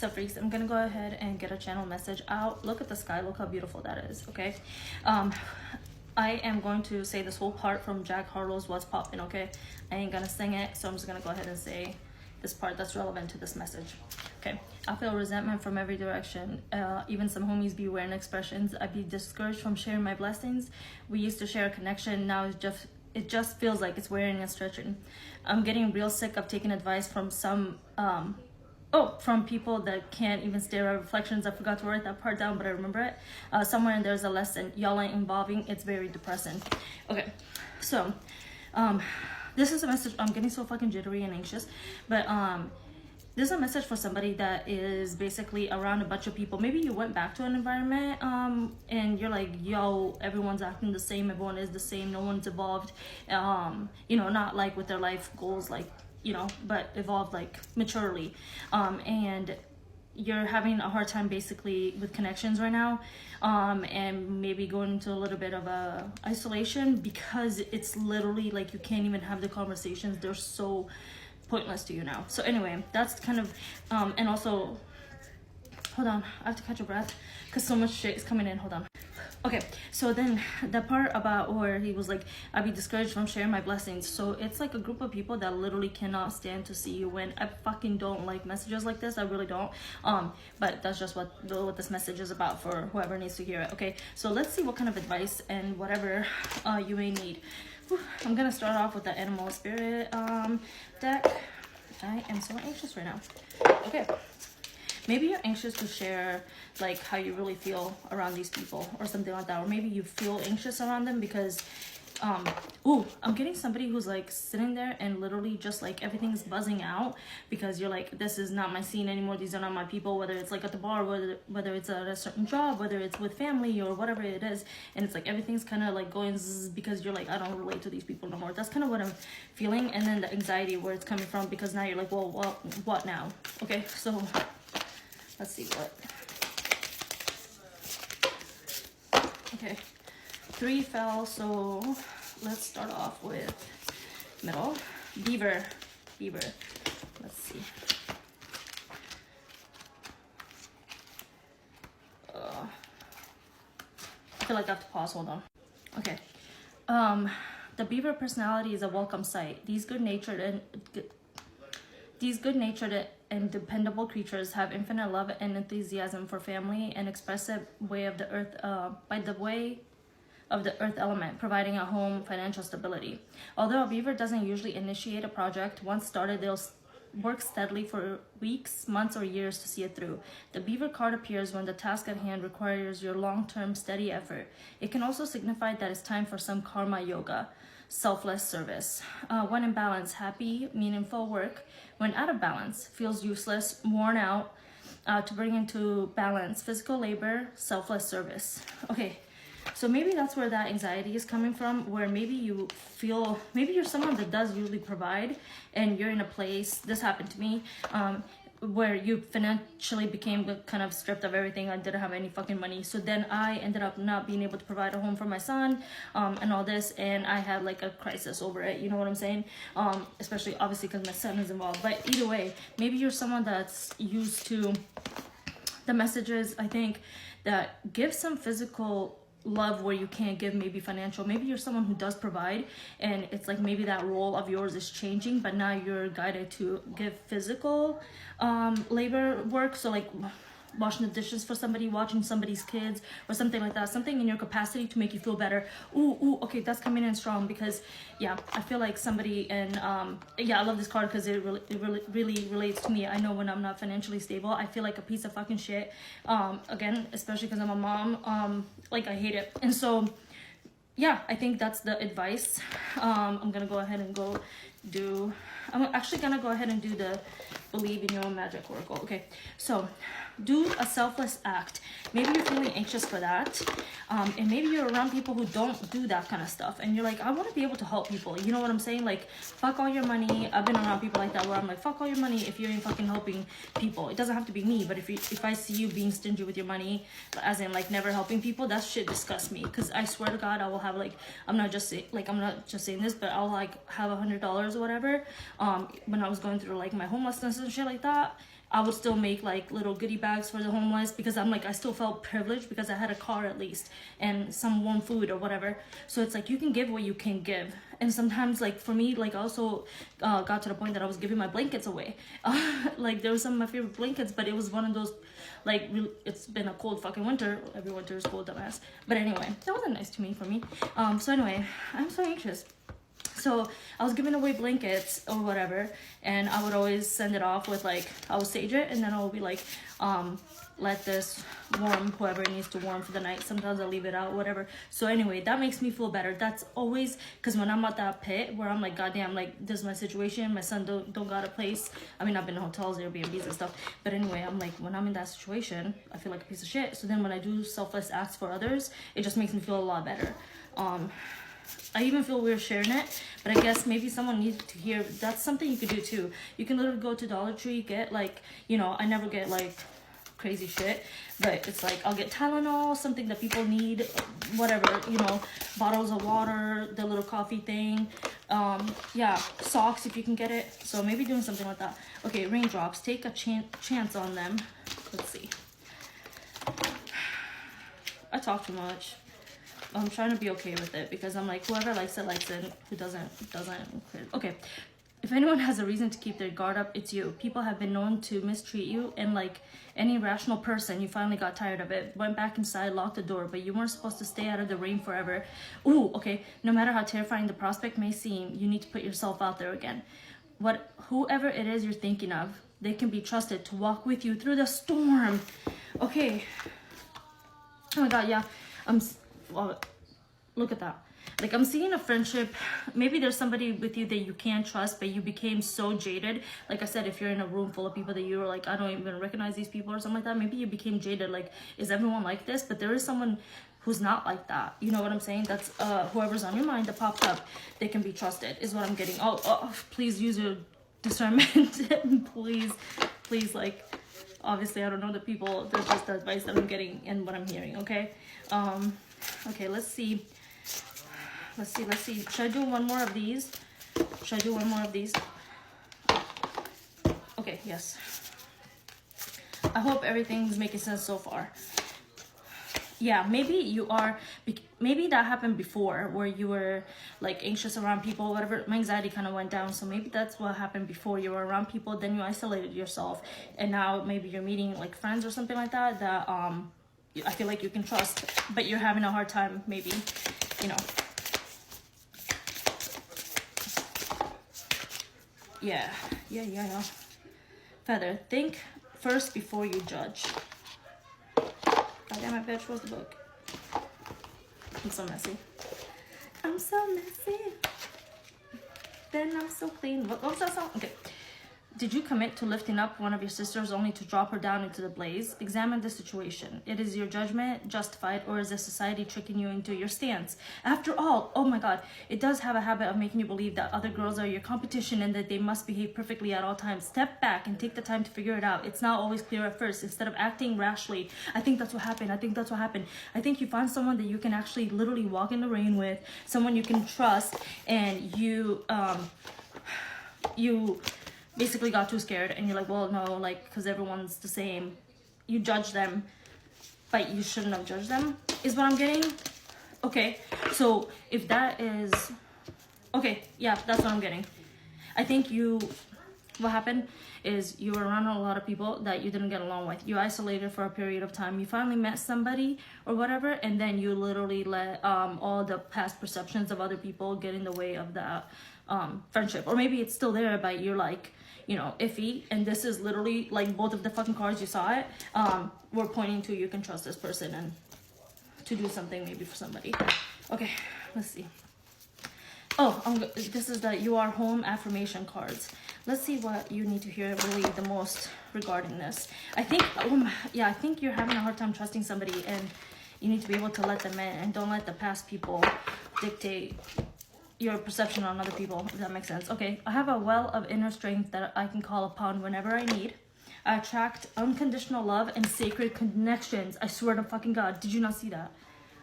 up, freaks? I'm gonna go ahead and get a channel message out. Look at the sky. Look how beautiful that is. Okay. I am going to say this whole part from Jack Harlow's What's Poppin', okay? I ain't gonna sing it, so I'm just gonna go ahead and say this part that's relevant to this message. Okay. I feel resentment from every direction. Even some homies be wearing expressions. I be discouraged from sharing my blessings. We used to share a connection. Now it just feels like it's wearing and stretching. I'm getting real sick of taking advice from some from people that can't even stare at reflections. I forgot to write that part down, but I remember it. Somewhere in there's a lesson. Y'all ain't involving. It's very depressing. Okay, so this is a message. I'm getting so fucking jittery and anxious, but this is a message for somebody that is basically around a bunch of people. Maybe you went back to an environment and you're like, yo, everyone's acting the same, everyone is the same, no one's evolved, you know, not like with their life goals, like, you know, but evolved like maturely, and you're having a hard time basically with connections right now, and maybe going into a little bit of a isolation because it's literally like you can't even have the conversations. They're so pointless to you now. So anyway, that's kind of and also, hold on, I have to catch a breath because so much shit is coming in. Hold on. Okay, so then the part about where he was like, I'd be discouraged from sharing my blessings. So it's like a group of people that literally cannot stand to see you win. I fucking don't like messages like this. I really don't. But that's just what this message is about for whoever needs to hear it. Okay, so let's see what kind of advice and whatever you may need. Whew, I'm gonna start off with the animal spirit deck. I am so anxious right now. Okay. Maybe you're anxious to share like how you really feel around these people or something like that. Or maybe you feel anxious around them because, I'm getting somebody who's like sitting there and literally just like everything's buzzing out because you're like, this is not my scene anymore. These are not my people, whether it's like at the bar, whether it's at a certain job, whether it's with family or whatever it is. And it's like everything's kind of like going zzz because you're like, I don't relate to these people no more. That's kind of what I'm feeling. And then the anxiety where it's coming from because now you're like, well, what now? Okay, so let's see what. Okay, 3 fell, so let's start off with middle. Beaver. Let's see. I feel like I have to pause. Hold on. Okay. The beaver personality is a welcome sight. These good-natured and dependable creatures have infinite love and enthusiasm for family and express it by the way of the earth element, providing a home, financial stability. Although a beaver doesn't usually initiate a project, once started, they'll work steadily for weeks, months, or years to see it through. The beaver card appears when the task at hand requires your long-term steady effort. It can also signify that it's time for some karma yoga, selfless service. When in balance, happy, meaningful work. When out of balance, feels useless, worn out. To bring into balance, physical labor, selfless service. Okay, so maybe that's where that anxiety is coming from, where maybe you feel, maybe you're someone that does usually provide and you're in a place, this happened to me, where you financially became kind of stripped of everything. I didn't have any fucking money. So then I ended up not being able to provide a home for my son, and all this, and I had like a crisis over it. You know what I'm saying? Especially obviously because my son is involved. But either way, maybe you're someone that's used to the messages, I think, that give some physical love where you can't give maybe financial. Maybe you're someone who does provide and it's like maybe that role of yours is changing, but now you're guided to give physical labor work. So like washing the dishes for somebody, watching somebody's kids or something like that, something in your capacity to make you feel better. Okay, that's coming in strong because yeah, I feel like somebody, and yeah, I love this card because it really relates to me. I know when I'm not financially stable, I feel like a piece of fucking shit. Again, especially because I'm a mom, like I hate it. And so yeah, I think that's the advice. I'm gonna go ahead and I'm actually gonna go ahead and do the believe in your own magic oracle. Okay, so do a selfless act. Maybe you're feeling anxious for that, and maybe you're around people who don't do that kind of stuff, and you're like, I want to be able to help people. You know what I'm saying? Like, fuck all your money. I've been around people like that where I'm like, fuck all your money if you're in fucking helping people. It doesn't have to be me, but if I see you being stingy with your money, as in like never helping people, that shit disgusts me. Because I swear to God, I will have like, I'm not just saying this, but I'll like have $100 or whatever. When I was going through like my homelessness and shit like that, I would still make like little goodie bags for the homeless, because I'm like, I still felt privileged because I had a car at least and some warm food or whatever. So it's like, you can give what you can give. And sometimes, like for me, like I also got to the point that I was giving my blankets away. Like there were some of my favorite blankets, but it was one of those, like, it's been a cold fucking winter. Every winter is cold, dumbass. But anyway, that wasn't nice to me for me. So anyway, I'm so anxious. So I was giving away blankets or whatever, and I would always send it off with like, I would sage it, and then I would be like, let this warm whoever needs to warm for the night. Sometimes I'll leave it out, whatever. So anyway, that makes me feel better. That's always, because when I'm at that pit where I'm like, goddamn, like this is my situation, my son don't got a place. I mean, I've been in hotels, Airbnbs and stuff, but anyway, I'm like, when I'm in that situation, I feel like a piece of shit. So then when I do selfless acts for others, it just makes me feel a lot better. I even feel weird sharing it, but I guess maybe someone needs to hear. That's something you could do too. You can literally go to Dollar Tree, get like, you know, I never get like crazy shit, but it's like, I'll get Tylenol, something that people need, whatever, you know, bottles of water, the little coffee thing, yeah, socks if you can get it. So maybe doing something like that. Okay, raindrops, take a chance on them. Let's see. I talk too much. I'm trying to be okay with it, because I'm like, whoever likes it, who doesn't. Okay, if anyone has a reason to keep their guard up, it's you. People have been known to mistreat you, and like any rational person, you finally got tired of it, went back inside, locked the door, but you weren't supposed to stay out of the rain forever. Ooh, okay, no matter how terrifying the prospect may seem, you need to put yourself out there again. Whoever it is you're thinking of, they can be trusted to walk with you through the storm. Okay. Oh my god, yeah. Well, look at that. Like, I'm seeing a friendship. Maybe there's somebody with you that you can't trust, but you became so jaded. Like I said, if you're in a room full of people that you were like, I don't even recognize these people or something like that, maybe you became jaded. Like, is everyone like this? But there is someone who's not like that. You know what I'm saying? That's whoever's on your mind that popped up, they can be trusted, is what I'm getting. Oh, please use your discernment. please, like, obviously I don't know the people. There's just the advice that I'm getting and what I'm hearing, okay? Okay, let's see. Should I do one more of these? Okay, yes. I hope everything's making sense so far. Yeah, maybe that happened before, where you were like anxious around people, whatever. My anxiety kind of went down, so maybe that's what happened before. You were around people, then you isolated yourself, and now maybe you're meeting like friends or something like that I feel like you can trust, but you're having a hard time, maybe, you know. Yeah. Feather, think first before you judge. God damn it, bitch, where's the book? I'm so messy. Then I'm so clean. What was that song? Okay. Did you commit to lifting up one of your sisters only to drop her down into the blaze? Examine the situation. Is your judgment justified, or is the society tricking you into your stance? After all, oh my god, it does have a habit of making you believe that other girls are your competition and that they must behave perfectly at all times. Step back and take the time to figure it out. It's not always clear at first. Instead of acting rashly, I think that's what happened. I think you find someone that you can actually literally walk in the rain with, someone you can trust, and you basically got too scared, and you're like, well, no, like, because everyone's the same. You judge them, but you shouldn't have judged them, is what I'm getting. Okay, so if that is... Okay, yeah, that's what I'm getting. I think what happened is you were around a lot of people that you didn't get along with. You isolated for a period of time. You finally met somebody or whatever, and then you literally let all the past perceptions of other people get in the way of that friendship. Or maybe it's still there, but you're like, you know, iffy, and this is literally like both of the fucking cards you saw it were pointing to you can trust this person and to do something maybe for somebody. Okay, let's see. This is the You Are Home affirmation cards. Let's see what you need to hear really the most regarding this. I think you're having a hard time trusting somebody, and you need to be able to let them in, and don't let the past people dictate your perception on other people, if that makes sense. Okay, I have a well of inner strength that I can call upon whenever I need. I attract unconditional love and sacred connections. I swear to fucking God. Did you not see that?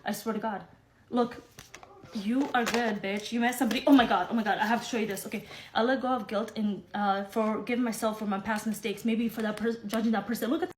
I swear to God. Look, You are good, bitch. You met somebody. Oh my god, I have to show you this. Okay, I let go of guilt and forgive myself for my past mistakes, maybe for that judging that person. Look at